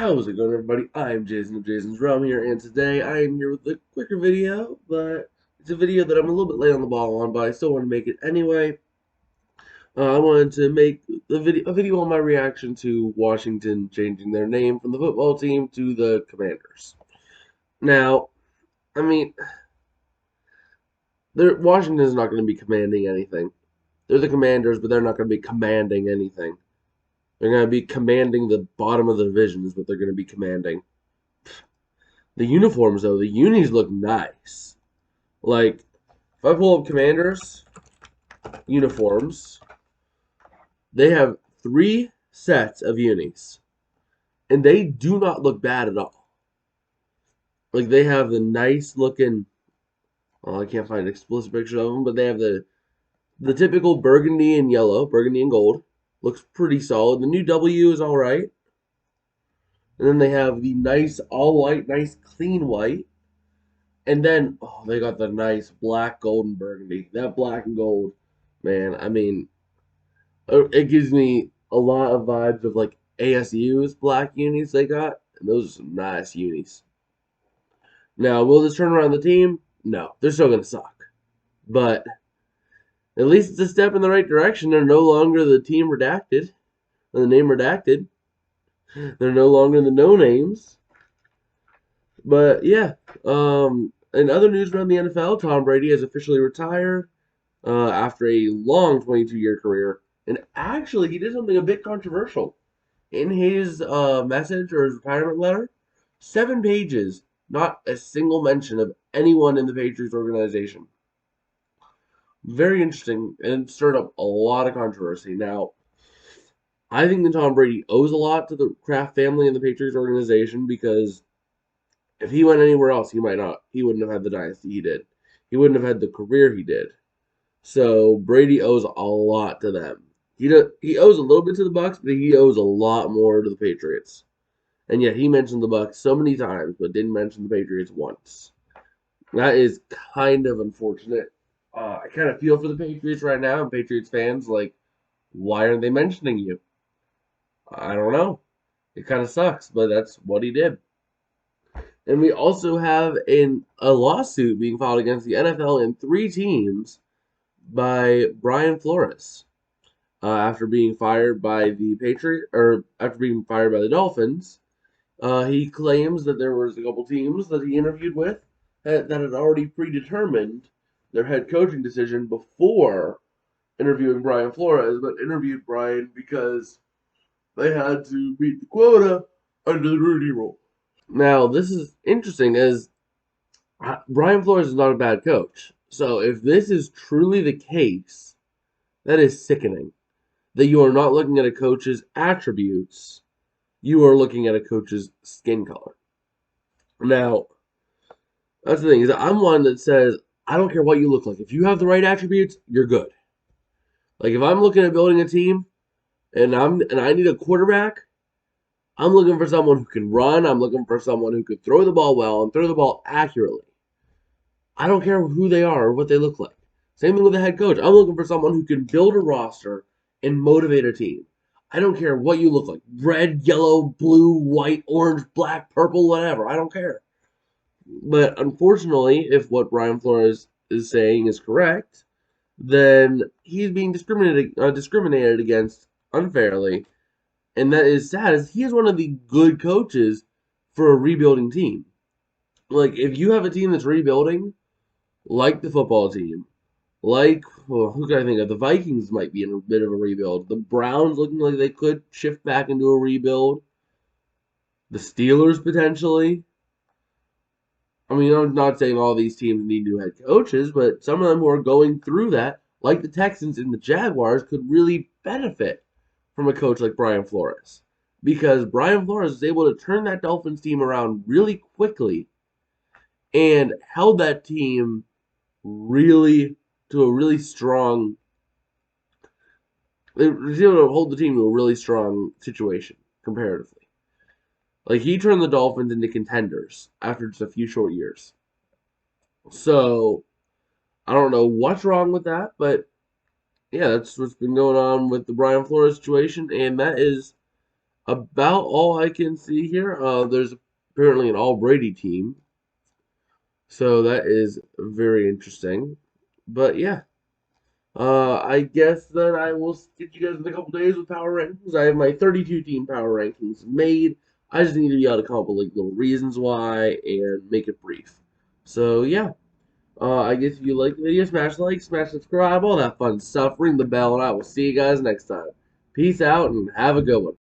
How's it going, everybody? I'm Jason of Jason's Realm here, and today I am here with a quicker video, but it's a video that I'm a little bit late on the ball on, but I still want to make it anyway. I wanted to make a video on my reaction to Washington changing their name from the football team to the Commanders. Now, I mean, Washington is not going to be commanding anything. They're the Commanders, but they're not going to be commanding anything. They're going to be commanding the bottom of the division is what they're going to be commanding. The uniforms, though, the unis look nice. Like, if I pull up Commanders uniforms, they have 3 sets of unis, and they do not look bad at all. Like, they have the nice looking, I can't find an explicit picture of them, but they have the typical burgundy and yellow, burgundy and gold. Looks pretty solid. The new W is all right. And then they have the nice all white, nice clean white. And then, oh, they got the nice black, gold, and burgundy. That black and gold, man, I mean, it gives me a lot of vibes of like ASU's black unis they got. And those are some nice unis. Now, will this turn around the team? No, they're still going to suck. But at least it's a step in the right direction. They're no longer the team redacted, or the name redacted. They're no longer the no names. But yeah, in other news around the NFL, Tom Brady has officially retired after a long 22-year career. And actually, he did something a bit controversial. In his message or his retirement letter, 7 pages, not a single mention of anyone in the Patriots organization. Very interesting, and stirred up a lot of controversy. Now, I think that Tom Brady owes a lot to the Kraft family and the Patriots organization because if he went anywhere else, he wouldn't have had the dynasty he did. He wouldn't have had the career he did. So Brady owes a lot to them. He owes a little bit to the Bucs, but he owes a lot more to the Patriots. And yet he mentioned the Bucs so many times, but didn't mention the Patriots once. That is kind of unfortunate. I kind of feel for the Patriots right now, and Patriots fans, like, why aren't they mentioning you? I don't know. It kind of sucks, but that's what he did. And we also have a lawsuit being filed against the NFL and 3 teams by Brian Flores after being fired by the after being fired by the Dolphins. He claims that there was a couple teams that he interviewed with that had already predetermined their head coaching decision before interviewing Brian Flores, but interviewed Brian because they had to meet the quota under the Rudy rule. Now, this is interesting as Brian Flores is not a bad coach. So if this is truly the case, that is sickening. That you are not looking at a coach's attributes, you are looking at a coach's skin color. Now, that's the thing, is that I'm one that says, I don't care what you look like. If you have the right attributes, you're good. Like if I'm looking at building a team and I need a quarterback, I'm looking for someone who can run. I'm looking for someone who could throw the ball well and throw the ball accurately. I don't care who they are or what they look like. Same thing with the head coach. I'm looking for someone who can build a roster and motivate a team. I don't care what you look like. Red, yellow, blue, white, orange, black, purple, whatever. I don't care. But unfortunately, if what Brian Flores is saying is correct, then he's being discriminated against unfairly. And that is sad, as he is one of the good coaches for a rebuilding team. Like, if you have a team that's rebuilding, like the football team, like, well, who can I think of? The Vikings might be in a bit of a rebuild. The Browns looking like they could shift back into a rebuild. The Steelers potentially. I mean, I'm not saying all these teams need new head coaches, but some of them who are going through that, like the Texans and the Jaguars, could really benefit from a coach like Brian Flores. Because Brian Flores was able to turn that Dolphins team around really quickly and held that team really to a really strong. They were able to hold the team to a really strong situation comparatively. Like he turned the Dolphins into contenders after just a few short years. So I don't know what's wrong with that, but yeah, that's what's been going on with the Brian Flores situation, and that is About all I can see here, there's apparently an all Brady team, so that is very interesting. But yeah, I guess then I will get you guys in a couple days with power rankings. I have my 32 team power rankings made. I just need to be able to come up with like little reasons why and make it brief. So yeah, I guess if you like the video, smash like, smash subscribe, all that fun stuff. Ring the bell, and I will see you guys next time. Peace out and have a good one.